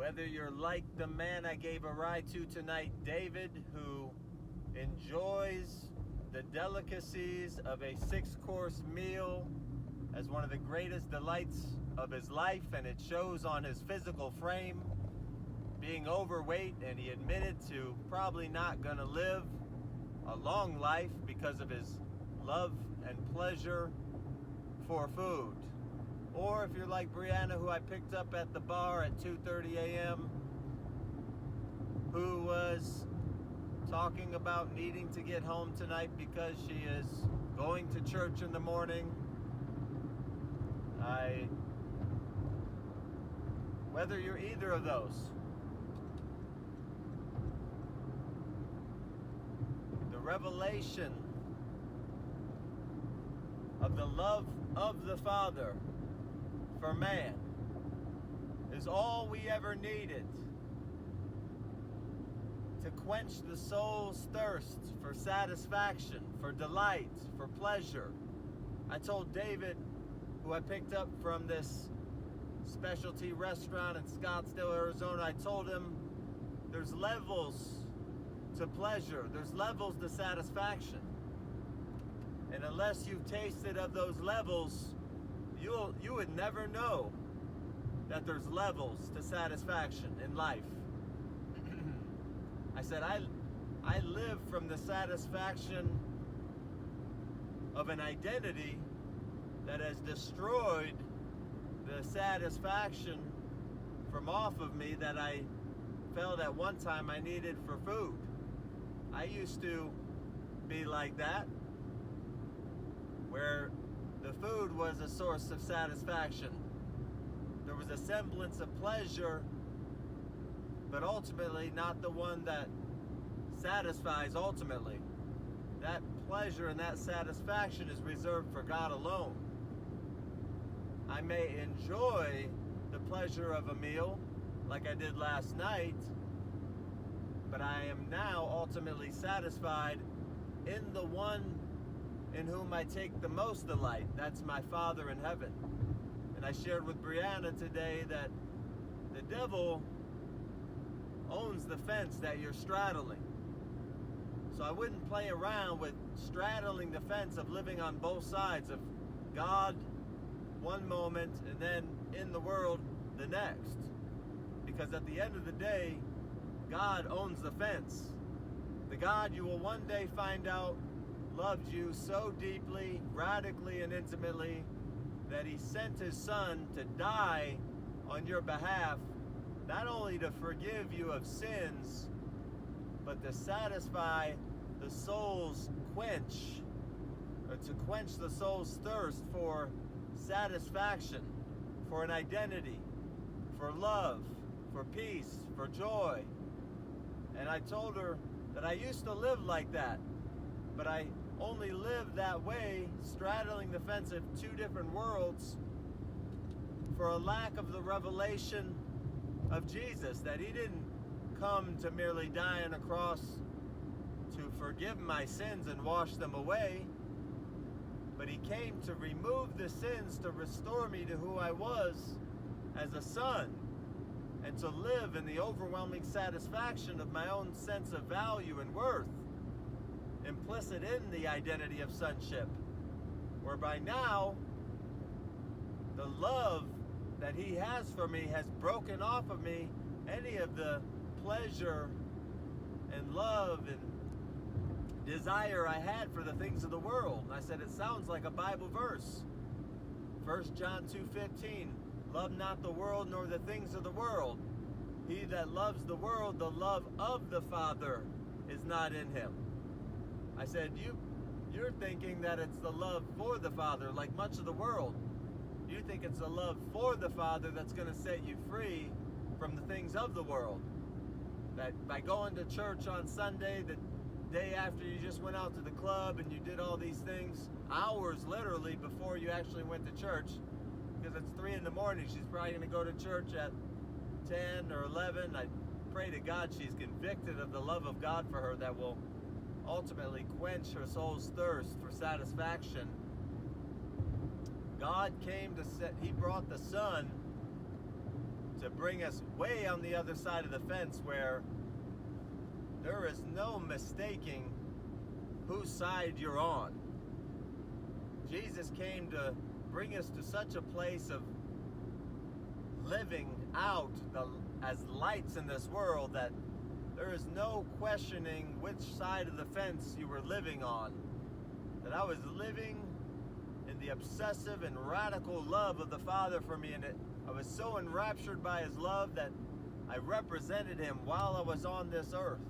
Whether you're like the man I gave a ride to tonight, David, who enjoys the delicacies of a 6-course meal as one of the greatest delights of his life, and it shows on his physical frame, being overweight, and he admitted to probably not gonna live a long life because of his love and pleasure for food. Or if you're like Brianna, who I picked up at the bar at 2:30 a.m., who was talking about needing to get home tonight because she is going to church in the morning. Whether you're either of those, the revelation of the love of the Father for man is all we ever needed to quench the soul's thirst for satisfaction, for delight, for pleasure. I told David, who I picked up from this specialty restaurant in Scottsdale, Arizona, I told him there's levels to pleasure, there's levels to satisfaction. And unless you've tasted of those levels, you would never know that there's levels to satisfaction in life. I said, I live from the satisfaction of an identity that has destroyed the satisfaction from off of me that I felt at one time I needed for food. I used to be like that, where the food was a source of satisfaction. There was a semblance of pleasure, but ultimately not the one that satisfies ultimately. That pleasure and that satisfaction is reserved for God alone. I may enjoy the pleasure of a meal like I did last night, but I am now ultimately satisfied in the one in whom I take the most delight. That's my Father in heaven. And I shared with Brianna today that the devil owns the fence that you're straddling. So I wouldn't play around with straddling the fence of living on both sides of God one moment and then in the world the next. Because at the end of the day, God owns the fence. The God you will one day find out loved you so deeply, radically, and intimately that he sent his Son to die on your behalf, not only to forgive you of sins, but to satisfy the soul's quench, or to quench the soul's thirst for satisfaction, for an identity, for love, for peace, for joy. And I told her that I used to live like that, but I only lived that way, straddling the fence of two different worlds, for a lack of the revelation of Jesus, that he didn't come to merely die on a cross to forgive my sins and wash them away, but he came to remove the sins, to restore me to who I was as a son, and to live in the overwhelming satisfaction of my own sense of value and worth, implicit in the identity of sonship, whereby now the love that he has for me has broken off of me any of the pleasure and love and desire I had for the things of the world. And I said, it sounds like a Bible verse. 1 John 2:15, love not the world nor the things of the world. He that loves the world, the love of the Father is not in him. I said, you're thinking that it's the love for the Father, like much of the world. You think it's the love for the Father that's going to set you free from the things of the world. That by going to church on Sunday, the day after you just went out to the club and you did all these things, hours literally before you actually went to church, because it's 3 in the morning, she's probably going to go to church at 10 or 11. I pray to God she's convicted of the love of God for her that will ultimately quench her soul's thirst for satisfaction. God came to he brought the Son to bring us way on the other side of the fence where there is no mistaking whose side you're on. Jesus came to bring us to such a place of living out as lights in this world that there is no questioning which side of the fence you were living on. That I was living in the obsessive and radical love of the Father for me, and I was so enraptured by His love that I represented Him while I was on this earth.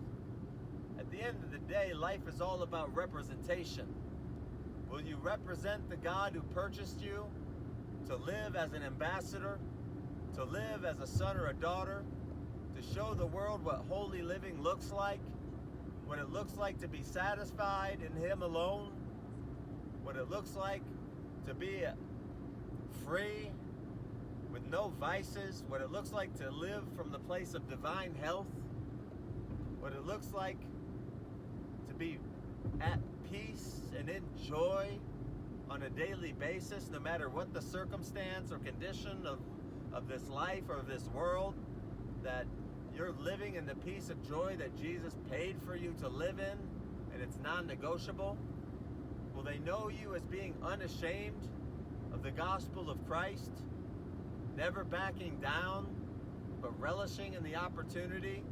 At the end of the day, life is all about representation. Will you represent the God who purchased you to live as an ambassador, to live as a son or a daughter, to show the world what holy living looks like, what it looks like to be satisfied in Him alone, what it looks like to be free with no vices, what it looks like to live from the place of divine health, what it looks like to be at peace and in joy on a daily basis, no matter what the circumstance or condition of this life or of this world, that you're living in the peace of joy that Jesus paid for you to live in, and it's non-negotiable? Will they know you as being unashamed of the gospel of Christ, never backing down, but relishing in the opportunity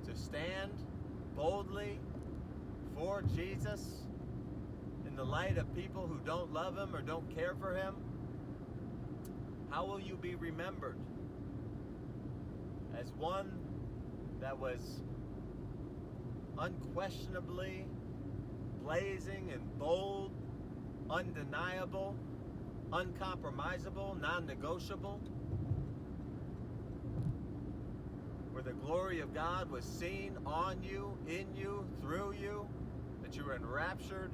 to stand boldly for Jesus in the light of people who don't love Him or don't care for Him? How will you be remembered? As one that was unquestionably blazing and bold, undeniable, uncompromisable, non-negotiable, where the glory of God was seen on you, in you, through you, that you were enraptured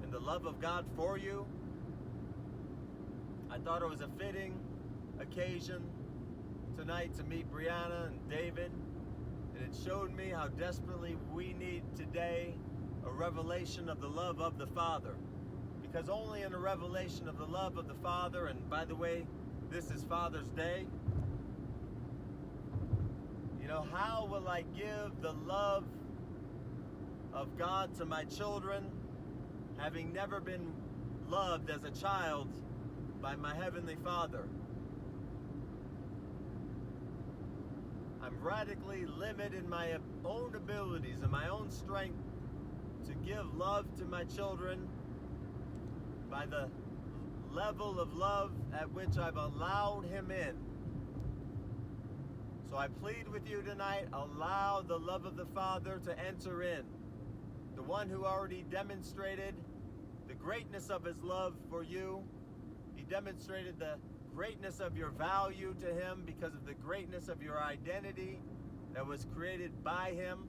in the love of God for you? I thought it was a fitting occasion tonight to meet Brianna and David, and it showed me how desperately we need today a revelation of the love of the Father. Because only in a revelation of the love of the Father, and by the way, this is Father's Day, how will I give the love of God to my children, having never been loved as a child by my Heavenly Father? I'm radically limited in my own abilities and my own strength to give love to my children by the level of love at which I've allowed Him in. So I plead with you tonight, allow the love of the Father to enter in. The one who already demonstrated the greatness of His love for you. He demonstrated the greatness of your value to Him because of the greatness of your identity that was created by Him.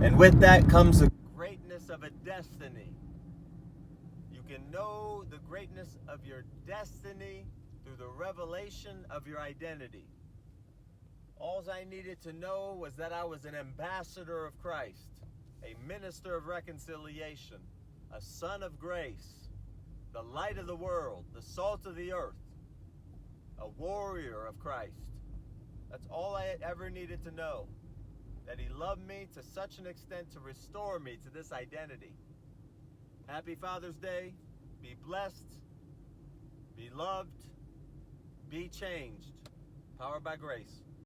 And with that comes the greatness of a destiny. You can know the greatness of your destiny through the revelation of your identity. All I needed to know was that I was an ambassador of Christ, a minister of reconciliation, a son of grace, the light of the world, the salt of the earth, a warrior of Christ. That's all I ever needed to know. That He loved me to such an extent to restore me to this identity. Happy Father's Day. Be blessed. Be loved. Be changed. Powered by grace.